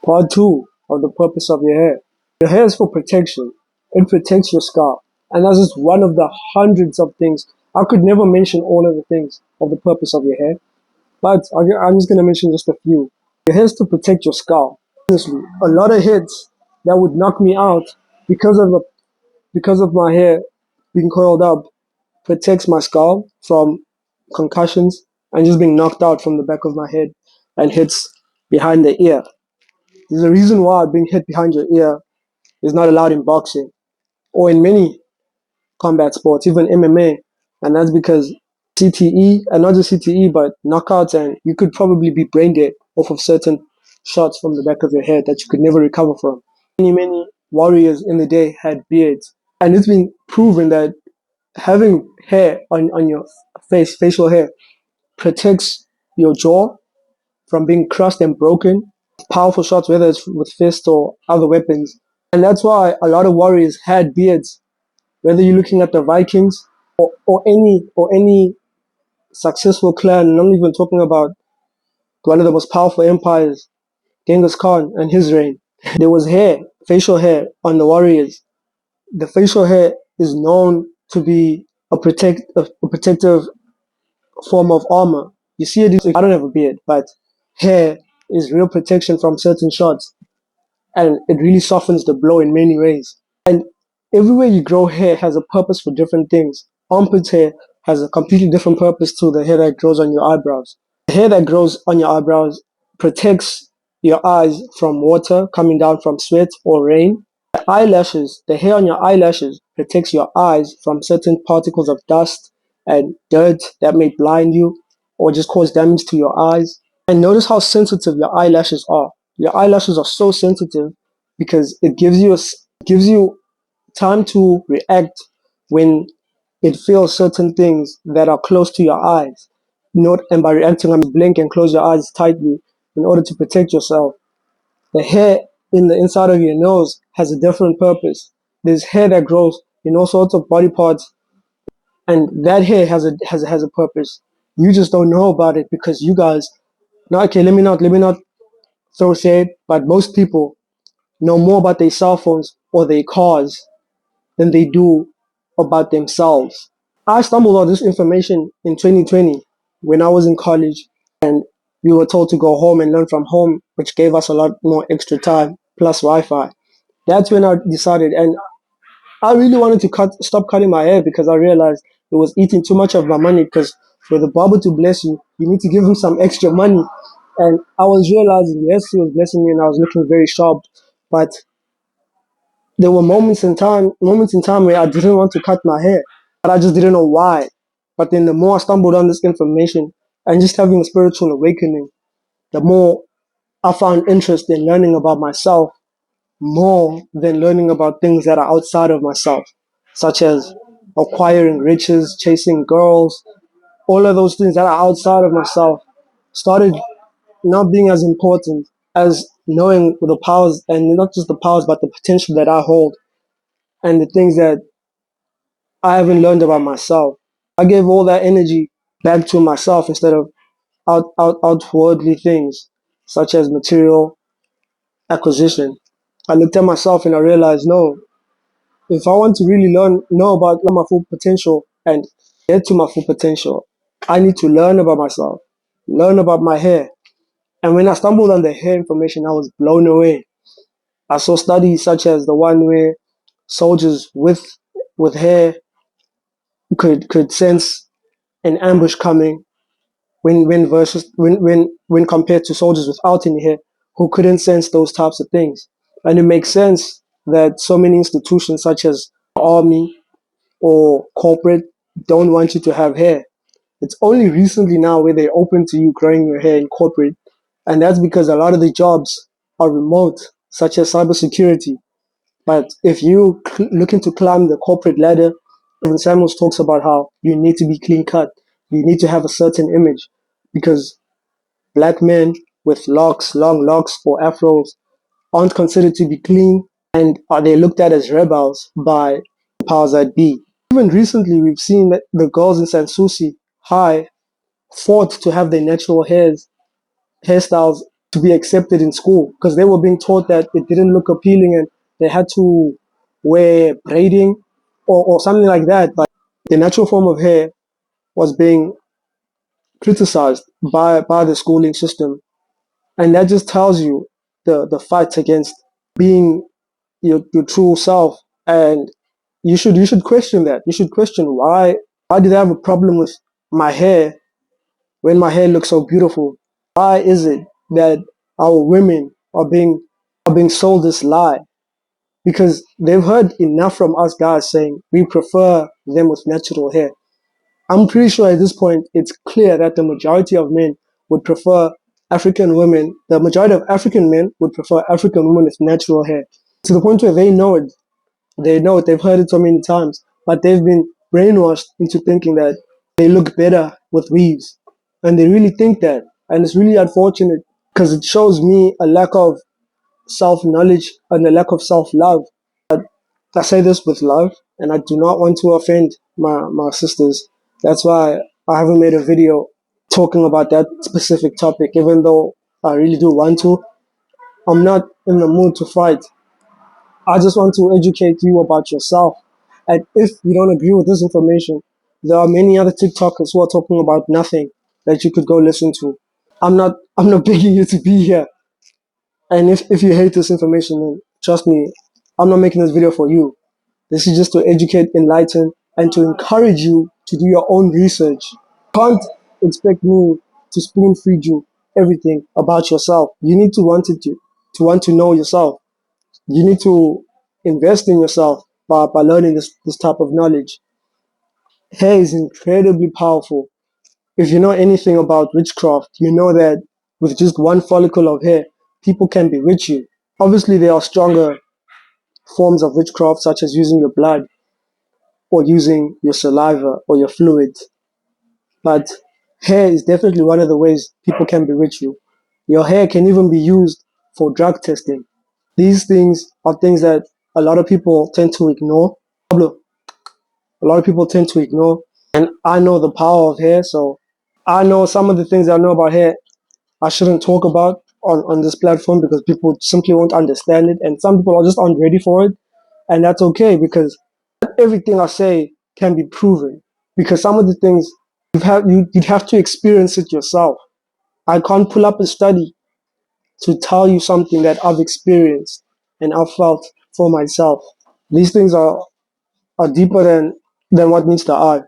Part two of the purpose of your hair. Your hair is for protection. It protects your scalp. And that's just one of the hundreds of things. I could never mention all of the things of the purpose of your hair, but I'm just going to mention just a few. Your hair is to protect your scalp. Honestly, a lot of hits that would knock me out because of my hair being coiled up protects my scalp from concussions and just being knocked out from the back of my head and hits behind the ear. There's a reason why being hit behind your ear is not allowed in boxing or in many combat sports, even MMA. And that's because CTE, and not just CTE, but knockouts, and you could probably be brain dead off of certain shots from the back of your head that you could never recover from. Many warriors in the day had beards. And it's been proven that having hair on your face, facial hair, protects your jaw from being crushed and broken. Powerful shots, whether it's with fists or other weapons. And that's why a lot of warriors had beards. Whether you're looking at the Vikings or any successful clan, and I'm not even talking about one of the most powerful empires, Genghis Khan and his reign. There was hair, facial hair on the warriors. The facial hair is known to be a protective form of armor. You see it. I don't have a beard, but hair is real protection from certain shots, and it really softens the blow in many ways. And everywhere you grow hair has a purpose for different things. Armpit hair has a completely different purpose to the hair that grows on your eyebrows. The hair that grows on your eyebrows protects your eyes from water coming down from sweat or rain. The eyelashes, the hair on your eyelashes protects your eyes from certain particles of dust and dirt that may blind you or just cause damage to your eyes. And notice how sensitive your eyelashes are. Your eyelashes are so sensitive because it gives you time to react when it feels certain things that are close to your eyes. Not and by reacting, I mean blink and close your eyes tightly in order to protect yourself. The hair in the inside of your nose has a different purpose. There's hair that grows in all sorts of body parts, and that hair has a purpose. You just don't know about it because you guys. Now, okay, let me not throw shade, but most people know more about their cell phones or their cars than they do about themselves. I stumbled on this information in 2020 when I was in college and we were told to go home and learn from home, which gave us a lot more extra time plus Wi-Fi. That's when I decided, and I really wanted to stop cutting my hair because I realized it was eating too much of my money. Because for the barber to bless you, you need to give him some extra money. And I was realizing, yes, he was blessing me, and I was looking very sharp, but there were moments in time where I didn't want to cut my hair, but I just didn't know why. But then the more I stumbled on this information and just having a spiritual awakening, the more I found interest in learning about myself more than learning about things that are outside of myself, such as acquiring riches, chasing girls, all of those things that are outside of myself started not being as important as knowing the powers, and not just the powers, but the potential that I hold and the things that I haven't learned about myself. I gave all that energy back to myself instead of outwardly things such as material acquisition. I looked at myself and I realized, no, if I want to really know about my full potential and get to my full potential, I need to learn about myself, learn about my hair. And when I stumbled on the hair information, I was blown away. I saw studies such as the one where soldiers with hair could sense an ambush coming when compared to soldiers without any hair who couldn't sense those types of things. And it makes sense that so many institutions such as the army or corporate don't want you to have hair. It's only recently now where they're open to you growing your hair in corporate, and that's because a lot of the jobs are remote, such as cybersecurity. But if you looking to climb the corporate ladder, Evan Samuels talks about how you need to be clean cut. You need to have a certain image because black men with locks, long locks or afros aren't considered to be clean and are they looked at as rebels by powers that be. Even recently, we've seen that the girls in Sanssouci High fought to have their natural hairstyles to be accepted in school because they were being taught that it didn't look appealing and they had to wear braiding or something like that. But the natural form of hair was being criticized by the schooling system. And that just tells you the fight against being your true self. And you should question that. You should question why do they have a problem with my hair when my hair looks so beautiful? Why is it that our women are being sold this lie? Because they've heard enough from us guys saying we prefer them with natural hair. I'm pretty sure at this point it's clear that the majority of men would prefer African women. The majority of African men would prefer African women with natural hair to the point where they know it. They know it. They've heard it so many times, but they've been brainwashed into thinking that they look better with weaves, and they really think that. And it's really unfortunate because it shows me a lack of self knowledge and a lack of self love. I say this with love, and I do not want to offend my sisters. That's why I haven't made a video talking about that specific topic, even though I really do want to. I'm not in the mood to fight. I just want to educate you about yourself. And if you don't agree with this information, there are many other TikTokers who are talking about nothing that you could go listen to. I'm not begging you to be here. And if you hate this information, then trust me, I'm not making this video for you. This is just to educate, enlighten, and to encourage you to do your own research. You can't expect me to spoon feed you everything about yourself. You need to want to know yourself. You need to invest in yourself by learning this type of knowledge. Hair is incredibly powerful. If you know anything about witchcraft, you know that with just one follicle of hair, people can bewitch you. Obviously, there are stronger forms of witchcraft, such as using your blood or using your saliva or your fluid. But hair is definitely one of the ways people can bewitch you. Your hair can even be used for drug testing. These things are things that a lot of people tend to ignore. A lot of people tend to ignore. And I know the power of hair, so I know some of the things I know about hair I shouldn't talk about on this platform because people simply won't understand it. And some people are just aren't ready for it. And that's okay because not everything I say can be proven. Because some of the things you'd have to experience it yourself. I can't pull up a study to tell you something that I've experienced and I've felt for myself. These things are deeper than what meets the eye.